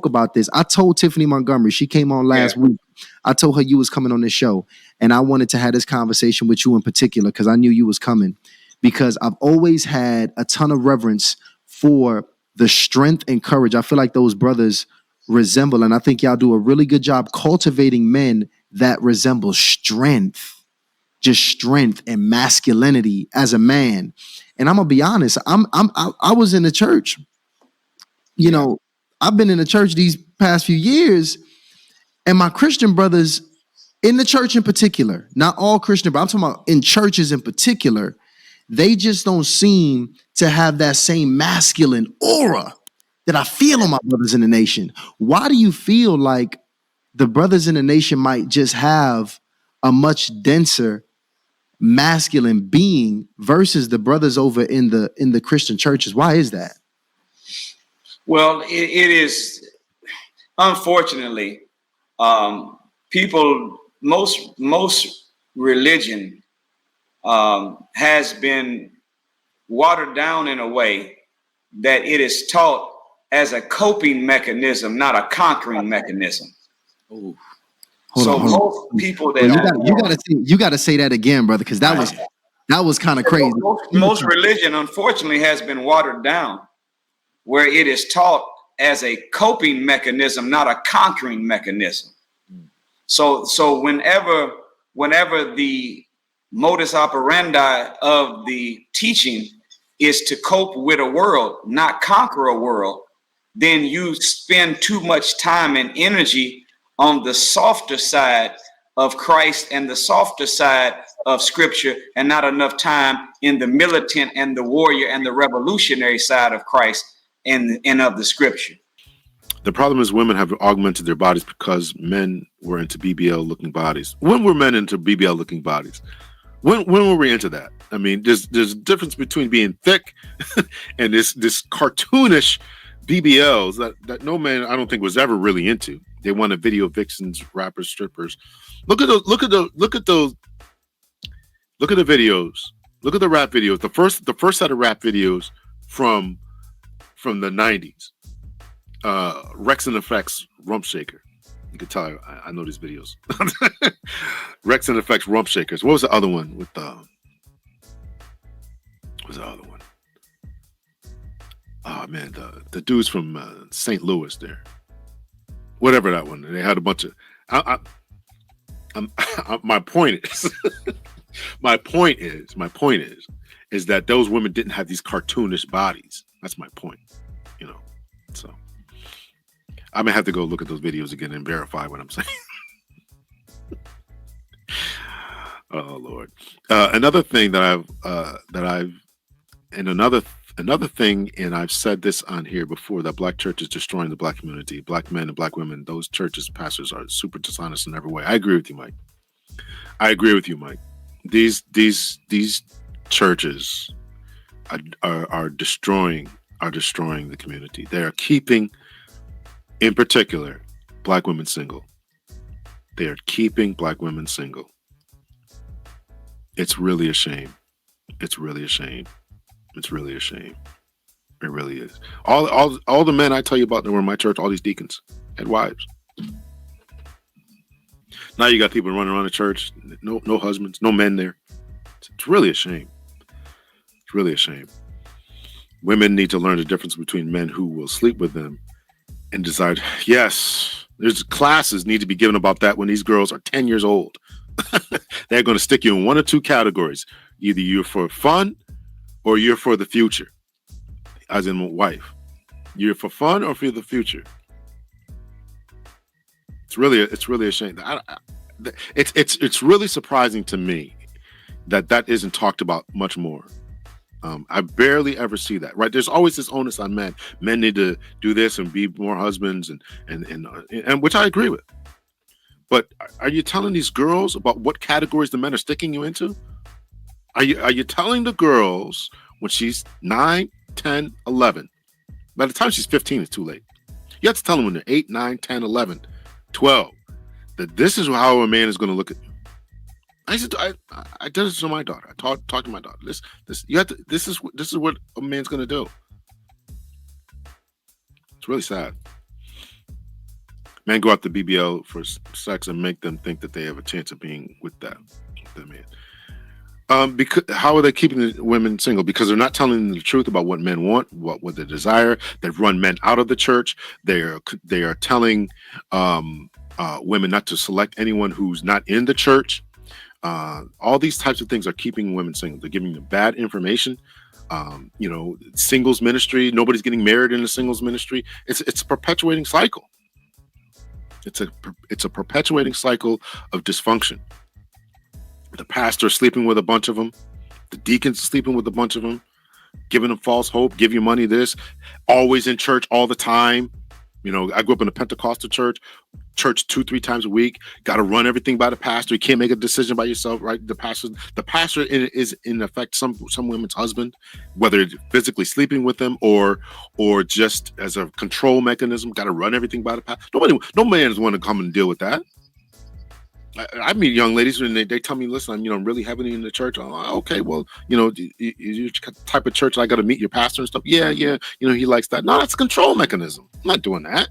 spoke about this. I told Tiffany Montgomery, she came on last week. I told her you was coming on this show, and I wanted to have this conversation with you in particular because I knew you was coming, because I've always had a ton of reverence for the strength and courage I feel like those brothers resemble. And I think y'all do a really good job cultivating men that resemble strength, just strength and masculinity as a man. And I'm gonna be honest, I was in the church, you know, I've been in the church these past few years, and my Christian brothers in the church in particular, not all Christian, but I'm talking about in churches in particular, they just don't seem to have that same masculine aura that I feel on my brothers in the nation. Why do you feel like the brothers in the nation might just have a much denser masculine being versus the brothers over in the Christian churches? Why is that? Well, it is, unfortunately, most religion has been watered down in a way that it is taught as a coping mechanism, not a conquering mechanism. Hold so on. Most people that you gotta say that again, brother, because that was kind of crazy. Most religion, unfortunately, has been watered down, where it is taught as a coping mechanism, not a conquering mechanism. So whenever the modus operandi of the teaching is to cope with a world, not conquer a world, then you spend too much time and energy on the softer side of Christ and the softer side of Scripture, and not enough time in the militant and the warrior and the revolutionary side of Christ and of the Scripture. The problem is women have augmented their bodies because men were into BBL looking bodies. When were men into BBL looking bodies? When were we into that? I mean, there's a difference between being thick and this cartoonish BBLs that no man, I don't think, was ever really into. They wanted video vixens, rappers, strippers. Look at the videos. Look at the rap videos. The first set of rap videos from the 90s. Rex and Effects Rump Shaker. You can tell I know these videos. Rex and Effects Rump Shakers. What was the other one with what was the other one? Oh man, the dudes from St. Louis there. Whatever that one. They had a bunch of my point is my point is that those women didn't have these cartoonish bodies. That's my point. You know. So I may have to go look at those videos again and verify what I'm saying. Oh Lord! Another thing another thing, and I've said this on here before, that black church is destroying the black community. Black men and black women, those churches, pastors are super dishonest in every way. I agree with you, Mike. These churches are destroying the community. They are keeping, in particular, black women single. They are keeping black women single. It's really a shame. It really is. All the men I tell you about that were in my church, all these deacons had wives. Now you got people running around the church, no husbands, no men there. It's really a shame. It's really a shame. Women need to learn the difference between men who will sleep with them and decide, yes, there's classes need to be given about that when these girls are 10 years old. They're going to stick you in one or two categories. Either you're for fun or you're for the future, as in wife. You're for fun or for the future. It's really a shame. It's really surprising to me that isn't talked about much more. I barely ever see that. Right? There's always this onus on men. Men need to do this and be more husbands, and which I agree with. But are you telling these girls about what categories the men are sticking you into? Are you telling the girls when she's 9, 10, 11? By the time she's 15, it's too late. You have to tell them when they're 8, 9, 10, 11, 12, that this is how a man is going to look at you. I did this to my daughter. I talked to my daughter. This is what a man's going to do. It's really sad. Men go after BBL for sex and make them think that they have a chance of being with that man. Because how are they keeping the women single? Because they're not telling them the truth about what men want, what they desire. They've run men out of the church. They are telling women not to select anyone who's not in the church. All these types of things are keeping women single. They're giving them bad information. Singles ministry. Nobody's getting married in a singles ministry. It's a perpetuating cycle. It's a perpetuating cycle of dysfunction. The pastor sleeping with a bunch of them. The deacons sleeping with a bunch of them. Giving them false hope. Give you money. This. Always in church all the time. I grew up in a Pentecostal church 2-3 times a week. Got to run everything by the pastor. You can't make a decision by yourself, right? The pastor is in effect some women's husband, whether it's physically sleeping with them or just as a control mechanism. Got to run everything by the pastor. No man is want to come and deal with that. I meet young ladies and they tell me, listen, I'm really heavily in the church. Oh, okay, well, you're the type of church I got to meet your pastor and stuff. Yeah, he likes that. No, that's a control mechanism. I'm not doing that.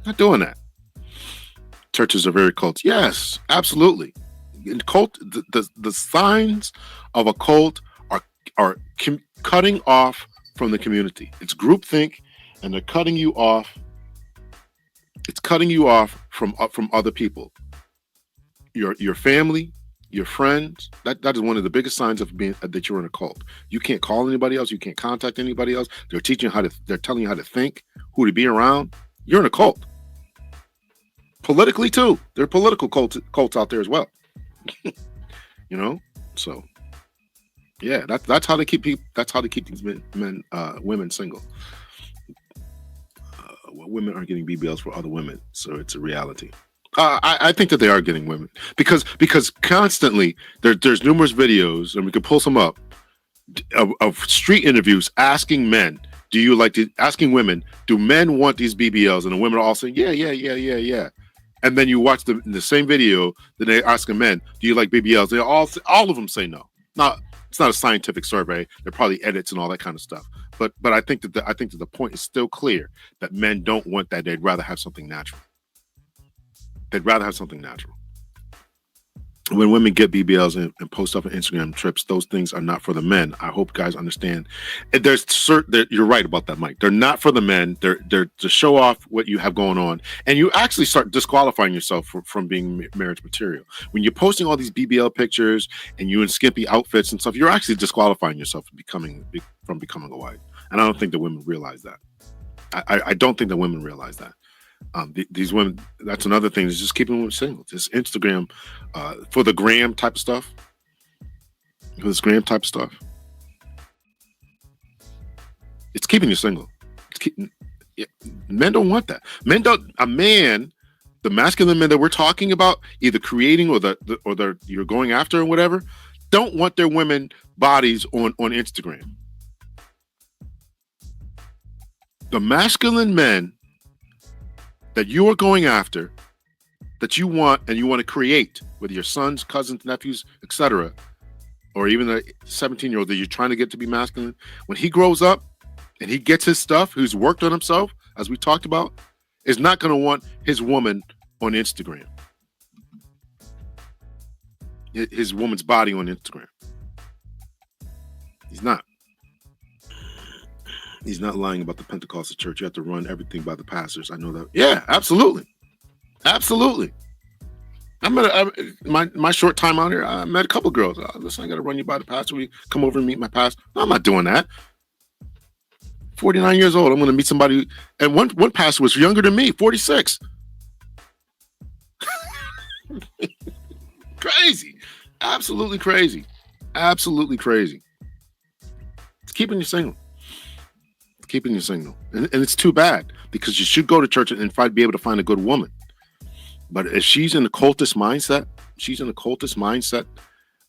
Not doing that. Churches are very cult. Yes, absolutely. In cult, the signs of a cult are cutting off from the community. It's groupthink, and they're cutting you off. It's cutting you off from other people. Your family, your friends. That is one of the biggest signs of being that you're in a cult. You can't call anybody else. You can't contact anybody else. They're telling you how to think, who to be around. You're in a cult. Politically too. There are political cults out there as well. So yeah, that's how they keep people. That's how they keep these women single. Women are getting BBLs for other women, so it's a reality. I think that they are getting women because constantly there's numerous videos, and we could pull some up of street interviews asking men, asking women, do men want these BBLs? And the women are all saying, yeah. And then you watch the same video, then they ask men, do you like BBLs? They all of them say no. Now, it's not a scientific survey. There are probably edits and all that kind of stuff. But I think that the point is still clear that men don't want that. They'd rather have something natural. When women get BBLs and post up on Instagram trips, those things are not for the men. I hope guys understand. And you're right about that, Mike. They're not for the men. They're to show off what you have going on, and you actually start disqualifying yourself from being marriage material. When you're posting all these BBL pictures and you in skimpy outfits and stuff, you're actually disqualifying yourself from becoming a wife. And I don't think the women realize that. I don't think the women realize that. These women, that's another thing, is just keeping them single. Just Instagram for the gram type of stuff. It's keeping you single. Men don't want that. The masculine men that we're talking about, either creating or the you're going after or whatever, don't want their women bodies on Instagram. The masculine men that you are going after, that you want and you want to create with your sons, cousins, nephews, etc., or even a 17-year-old that you're trying to get to be masculine, when he grows up and he gets his stuff, who's worked on himself, as we talked about, is not going to want his woman on Instagram. His woman's body on Instagram. He's not. He's not lying about the Pentecostal church. You have to run everything by the pastors. I know that. Yeah, absolutely. I met my short time out here. I met a couple girls. Listen, I got to run you by the pastor. We come over and meet my pastor. No, I'm not doing that. 49 years old. I'm going to meet somebody. And one pastor was younger than me, 46. Crazy. Absolutely crazy. It's keeping you single. And it's too bad, because you should go to church and be able to find a good woman. But if she's in a cultist mindset,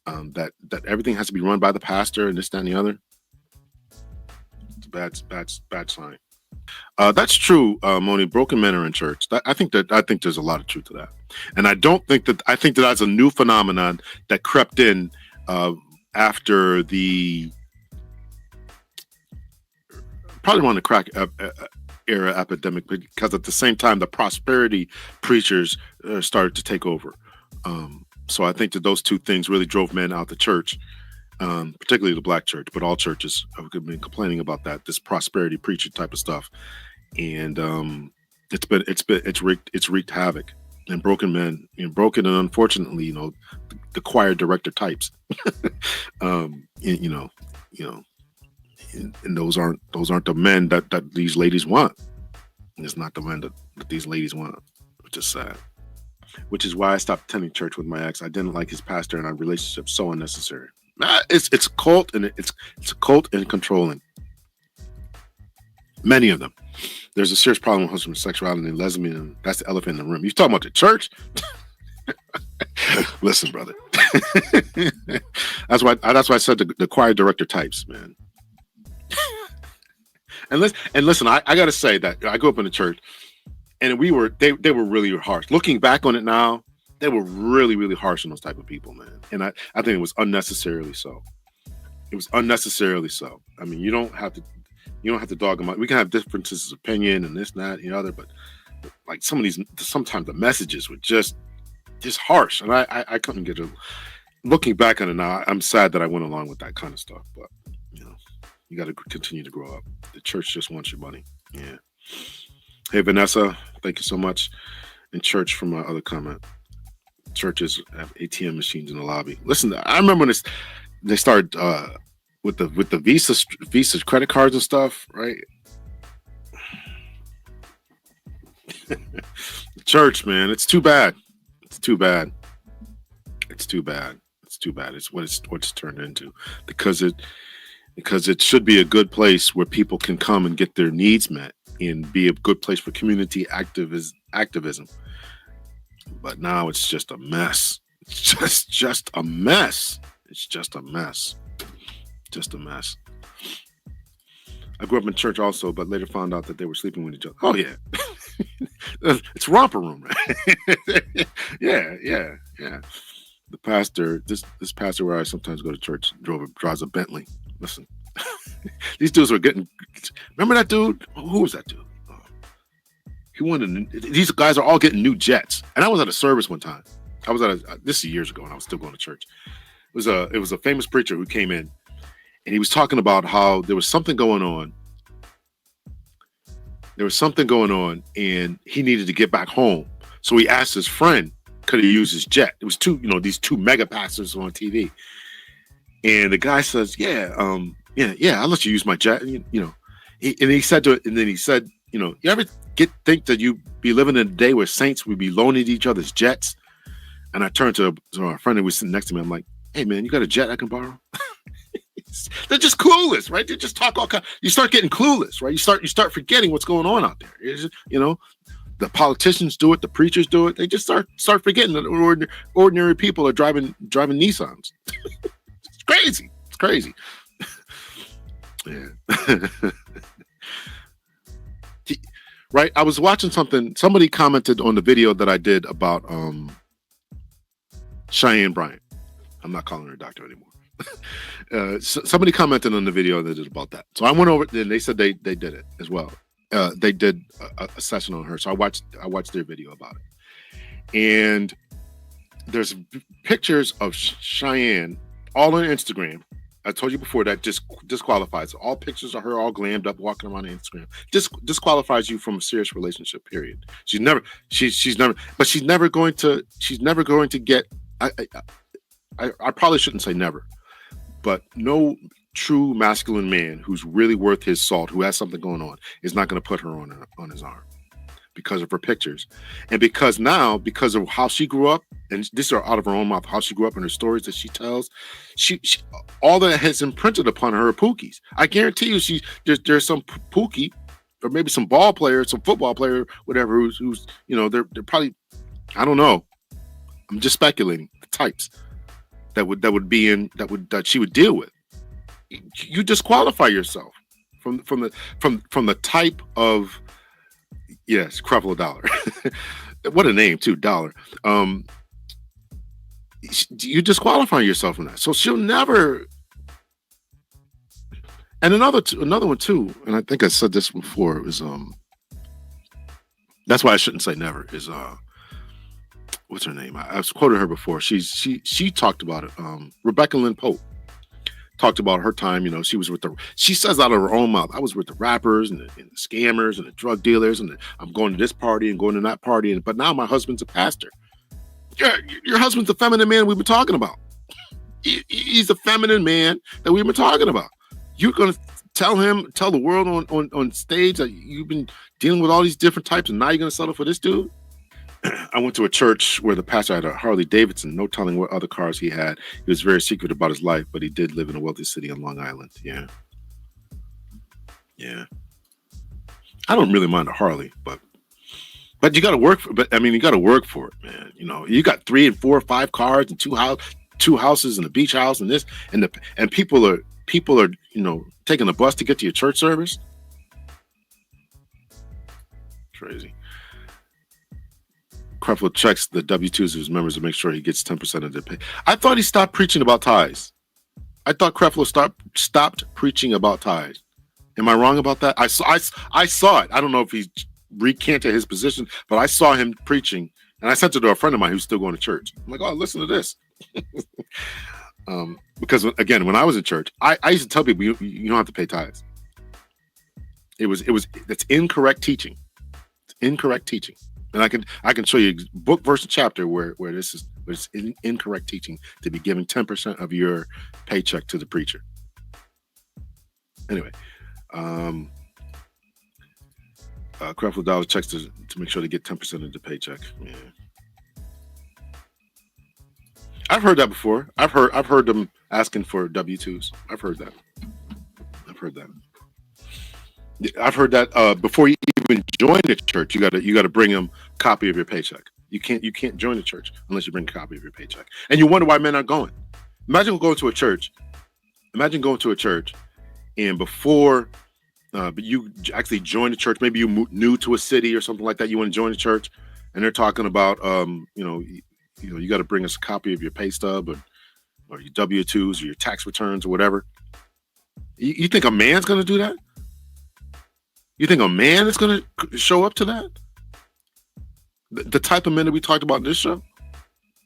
that everything has to be run by the pastor and this, that, and the other, it's a bad sign. That's true, Moni. Broken men are in church. I think there's a lot of truth to that. And I think that that's a new phenomenon that crept in after the probably around the crack era epidemic, because at the same time the prosperity preachers started to take over. So I think that those two things really drove men out the church, particularly the black church, but all churches have been complaining about that, this prosperity preacher type of stuff, and it's wreaked havoc. And broken men, broken and unfortunately, the choir director types, and those aren't the men that these ladies want. It's not the men that these ladies want, which is sad. Which is why I stopped attending church with my ex. I didn't like his pastor, and our relationship so unnecessary. It's a cult, and it's a cult and controlling. Many of them. There's a serious problem with homosexuality and lesbian. That's the elephant in the room. You talking about the church? Listen, brother. That's why I said the choir director types, man. and listen, I gotta say that I grew up in the church, and they were really harsh. Looking back on it now, they were really, really harsh on those type of people, man. And I think it was unnecessarily so. It was unnecessarily so. I mean, you don't have to dog them out. We can have differences of opinion and this and that and the other, but like sometimes the messages were just harsh, and I couldn't get it. Looking back on it now, I'm sad that I went along with that kind of stuff, but you got to continue to grow up. The church just wants your money. Yeah. Hey, Vanessa, thank you so much. And church, from my other comment, churches have ATM machines in the lobby. Listen, I remember when they started with the Visa credit cards and stuff, right? Church, man, it's too bad. It's too bad. It's too bad. It's too bad. It's what it's turned into, because it should be a good place where people can come and get their needs met and be a good place for community activism. But now it's just a mess. It's just a mess. It's just a mess. Just a mess. I grew up in church also, but later found out that they were sleeping with each other. Oh yeah. It's romper room, right? Yeah. The pastor, this pastor where I sometimes go to church, drives a Bentley. Listen, these dudes were getting. Remember that dude? Who was that dude? These guys are all getting new jets. And I was at a service one time. This is years ago, and I was still going to church. It was a famous preacher who came in, and he was talking about how there was something going on. And he needed to get back home. So he asked his friend, could he use his jet? It was these two mega pastors on TV. And the guy says, yeah, I'll let you use my jet. And, he said to it, and then he said, you ever think that you be living in a day where saints would be loaning each other's jets? And I turned to our friend who was sitting next to me. I'm like, hey man, you got a jet I can borrow? They're just clueless, right? They just talk all kind. You start getting clueless, right? You start forgetting what's going on out there. The politicians do it, the preachers do it. They just start forgetting that ordinary people are driving Nissans. It's crazy. It's crazy. Yeah. Right. I was watching something. Somebody commented on the video that I did about Cheyenne Bryant. I'm not calling her a doctor anymore. Somebody commented on the video that did about that. So I went over and they said they did it as well. They did a session on her. So I watched their video about it. And there's pictures of Cheyenne all on Instagram. I told you before that disqualifies. All pictures of her all glammed up walking around on Instagram. Disqualifies you from a serious relationship, period. She's never going to get, I probably shouldn't say never, but no true masculine man who's really worth his salt, who has something going on, is not going to put her on his arm because of her pictures. And because of how she grew up, and these are out of her own mouth, how she grew up and her stories that she tells, she all that has imprinted upon her are pookies. I guarantee you there's some pookie, or maybe some ball player, some football player, whatever, who's they're probably, I don't know, I'm just speculating, the types that she would deal with. You disqualify yourself from the type of, yes, Creflo Dollar. What a name too, Dollar. You disqualify yourself from that. So she'll never. And another one too, and I think I said this before, it was That's why I shouldn't say never. Is what's her name? I've quoted her before. She talked about it. Rebecca Lynn Pope talked about her time. She was with she says out of her own mouth, I was with the rappers and the scammers and the drug dealers, and I'm going to this party and going to that party. But now my husband's a pastor. Your husband's the feminine man we've been talking about. He's the feminine man that we've been talking about. You're going to tell the world on stage that you've been dealing with all these different types, and now you're going to settle for this dude? I went to a church where the pastor had a Harley Davidson, no telling what other cars he had. He was very secret about his life, but he did live in a wealthy city on Long Island. Yeah. I don't really mind a Harley, but you got to work for. But I mean, you got to work for it, man. You got 3 and 4 or 5 cars and two houses and a beach house and this and people are taking the bus to get to your church service. Crazy. Creflo checks the W-2s of his members to make sure he gets 10% of their pay. I thought he stopped preaching about tithes. I thought Creflo stopped preaching about tithes. Am I wrong about that? I saw it. I don't know if he recanted his position, but I saw him preaching, and I sent it to a friend of mine who's still going to church. I'm like, oh, listen to this. Because again, when I was in church, I used to tell people you don't have to pay tithes. That's incorrect teaching. It's incorrect teaching. And I can show you book, verse, and chapter where it's incorrect teaching to be giving 10% of your paycheck to the preacher. Anyway, Creflo Dollar checks to make sure they get 10% of the paycheck. Yeah. I've heard that before. I've heard them asking for W-2s. I've heard that. I've heard that before you even join the church, you got to bring them a copy of your paycheck. You can't join the church unless you bring a copy of your paycheck. And you wonder why men aren't going. Imagine going to a church, and before but you actually join the church, maybe you new to a city or something like that, you want to join the church, and they're talking about you got to bring us a copy of your pay stub or your W-2s or your tax returns or whatever. You think a man's going to do that? You think a man is going to show up to that? The type of men that we talked about in this show,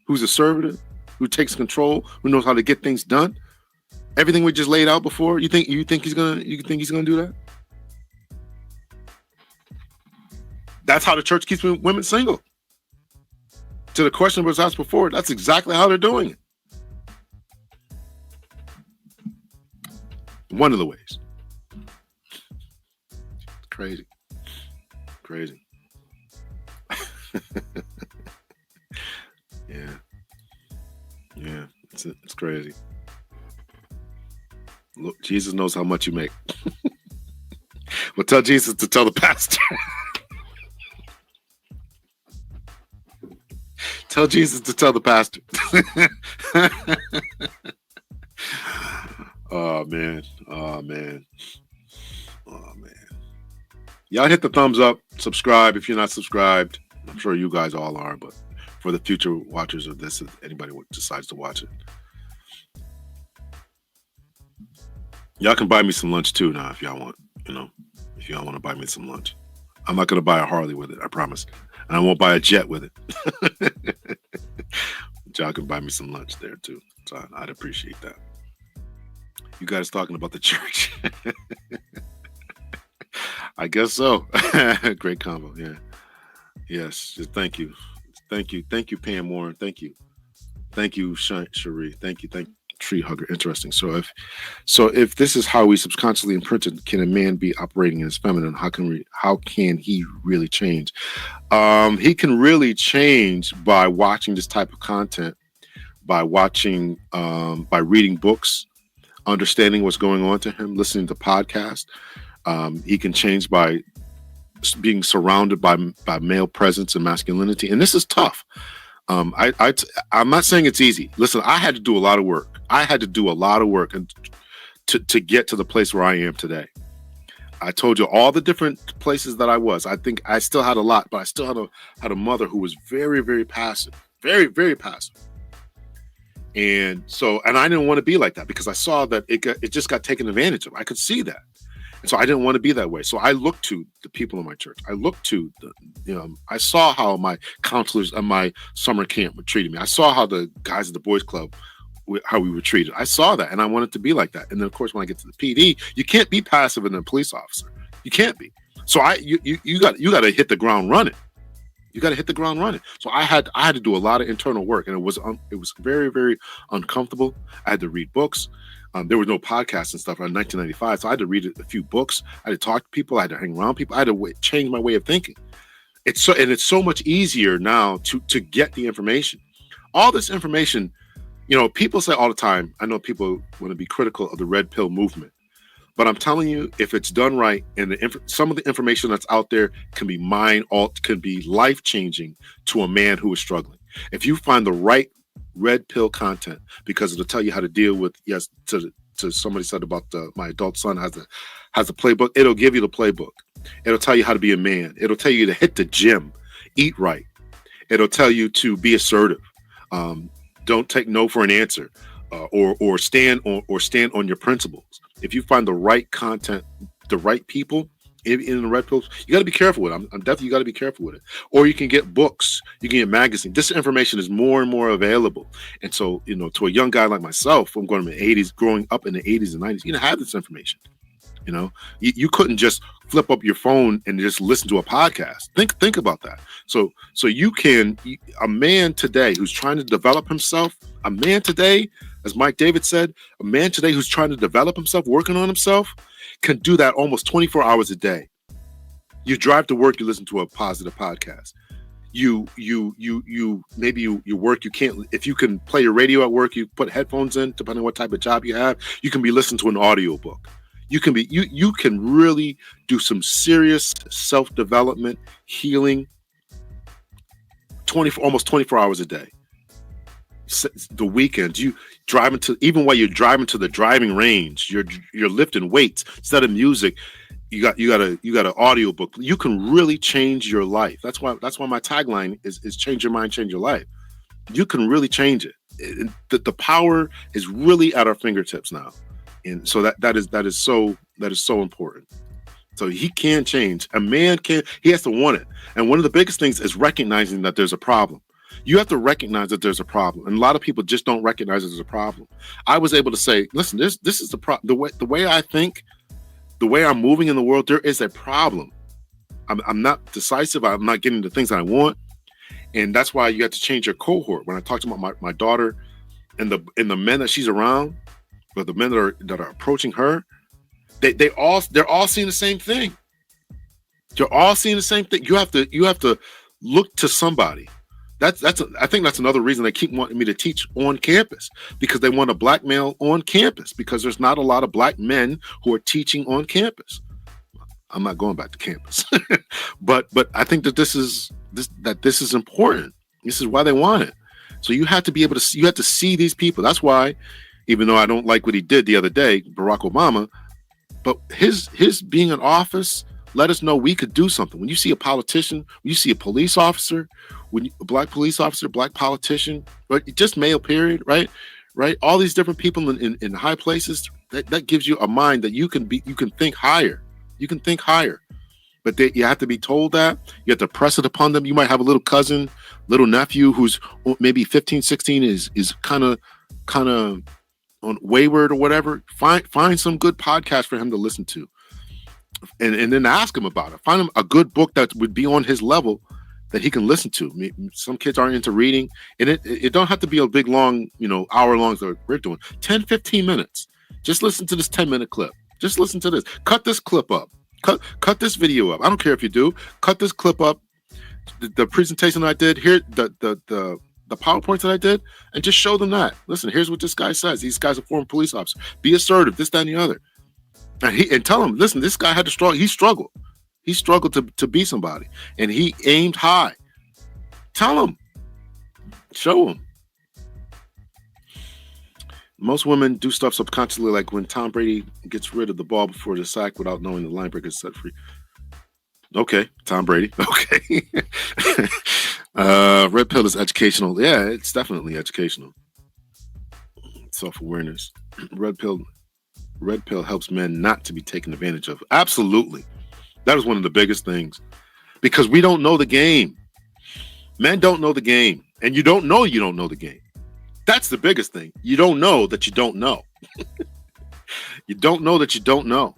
who's assertive, who takes control, who knows how to get things done. Everything we just laid out before. You think he's gonna do that? That's how the church keeps women single. To the question that was asked before, that's exactly how they're doing it. One of the ways. Crazy. Yeah, it's crazy. Look, Jesus knows how much you make. Well, tell Jesus to tell the pastor. Tell Jesus to tell the pastor. Oh man. Y'all hit the thumbs up, subscribe if you're not subscribed. I'm sure you guys all are, but for the future watchers of this, if anybody decides to watch it. Y'all can buy me some lunch too now if y'all want, if y'all want to buy me some lunch. I'm not going to buy a Harley with it, I promise. And I won't buy a jet with it. Y'all can buy me some lunch there too. So I'd appreciate that. You guys talking about the church. I guess so. Great combo. Yeah. Yes. Just thank you. Thank you, Pam Warren. Thank you, Cherie. Thank you, Tree Hugger. Interesting. So if this is how we subconsciously imprinted, can a man be operating in his feminine? How can he really change? He can really change by watching this type of content, by reading books, understanding what's going on to him, listening to podcasts. He can change by being surrounded by male presence and masculinity. And this is tough. I'm not saying it's easy. Listen, I had to do a lot of work. And to get to the place where I am today. I told you all the different places that I was. I think I still had a lot, but I still had a mother who was very, very passive, very, very passive. And I didn't want to be like that because I saw that it just got taken advantage of. I could see that. And so I didn't want to be that way. So I looked to the people in my church. I looked to I saw how my counselors at my summer camp were treating me. I saw how the guys at the boys club, how we were treated. I saw that, and I wanted to be like that. And then, of course, when I get to the PD, you can't be passive in a police officer. You can't be. So you got to hit the ground running. You got to hit the ground running. So I had to do a lot of internal work, and it was very, very uncomfortable. I had to read books. There was no podcasts and stuff in 1995, so I had to read a few books. I had to talk to people. I had to hang around people. I had to change my way of thinking. It's so much easier now to get the information. All this information, people say all the time. I know people want to be critical of the red pill movement. But I'm telling you, if it's done right, and some of the information that's out there can be can be life-changing to a man who is struggling. If you find the right red pill content, because it'll tell you how to deal with, to somebody said about my adult son has a playbook. It'll give you the playbook. It'll tell you how to be a man. It'll tell you to hit the gym, eat right. It'll tell you to be assertive. Don't take no for an answer, or stand on your principles. If you find the right content, the right people in the red pills, you got to be careful with it. I'm definitely, you got to be careful with it. Or you can get books, you can get magazines. This information is more and more available. And so, to a young guy like myself, I'm going to the 80s, growing up in the 80s and 90s, you didn't have this information. You couldn't just flip up your phone and just listen to a podcast. Think about that. So a man today who's trying to develop himself, a man today, as Mike David said, a man today who's trying to develop himself, working on himself, can do that almost 24 hours a day. You drive to work, you listen to a positive podcast. You work, you can't, if you can play your radio at work, you put headphones in, depending on what type of job you have, you can be listening to an audio book. You can really do some serious self-development, healing, almost 24 hours a day. The weekends, even while you're driving to the driving range, you're lifting weights instead of music. You got an audio book. You can really change your life. That's why my tagline is change your mind, change your life. You can really change it. The power is really at our fingertips now, and so that is so important. So he can change. A man can. He has to want it. And one of the biggest things is recognizing that there's a problem. You have to recognize that there's a problem, and a lot of people just don't recognize that there's a problem. I was able to say, listen, this is the problem. The way I think, the way I'm moving in the world, there is a problem. I'm not decisive. I'm not getting the things that I want, and that's why you have to change your cohort. When I talked about my daughter and the men that she's around, but the men that are approaching her, they're all seeing the same thing. You're all seeing the same thing. You have to look to somebody. I think that's another reason they keep wanting me to teach on campus, because they want a black male on campus, because there's not a lot of black men who are teaching on campus. I'm not going back to campus, but I think that this is important. This is why they want it. So you have to be able to, you have to see these people. That's why, even though I don't like what he did the other day, Barack Obama, but his being in office let us know we could do something. When you see a politician, when you see a police officer, a black police officer, black politician, right? Just male, period, right? All these different people in high places, that gives you a mind that you can think higher. You can think higher. But you have to be told that. You have to press it upon them. You might have a little cousin, little nephew who's maybe 15, 16, is kind of on wayward or whatever. Find some good podcast for him to listen to. And then ask him about it. Find him a good book that would be on his level that he can listen to. Some kids aren't into reading, and it don't have to be a big, long, hour long that we're doing. 10, 15 minutes. Just listen to this 10-minute clip. Just listen to this. Cut this clip up. Cut this video up. I don't care if you do. Cut this clip up. The presentation I did here, the PowerPoint that I did, and just show them that. Listen, here's what this guy says. These guys are former police officers. Be assertive, this, that, and the other. And tell him, listen, this guy had to struggle. He struggled. He struggled to be somebody. And he aimed high. Tell him. Show him. Most women do stuff subconsciously, like when Tom Brady gets rid of the ball before the sack without knowing the linebacker is set free. Okay, Tom Brady. Okay. Red pill is educational. Yeah, it's definitely educational. Self-awareness. Red pill red pill helps men not to be taken advantage of. Absolutely. That is one of the biggest things, because we don't know the game. Men don't know the game, and you don't know the game. That's the biggest thing. You don't know that you don't know. You don't know that you don't know.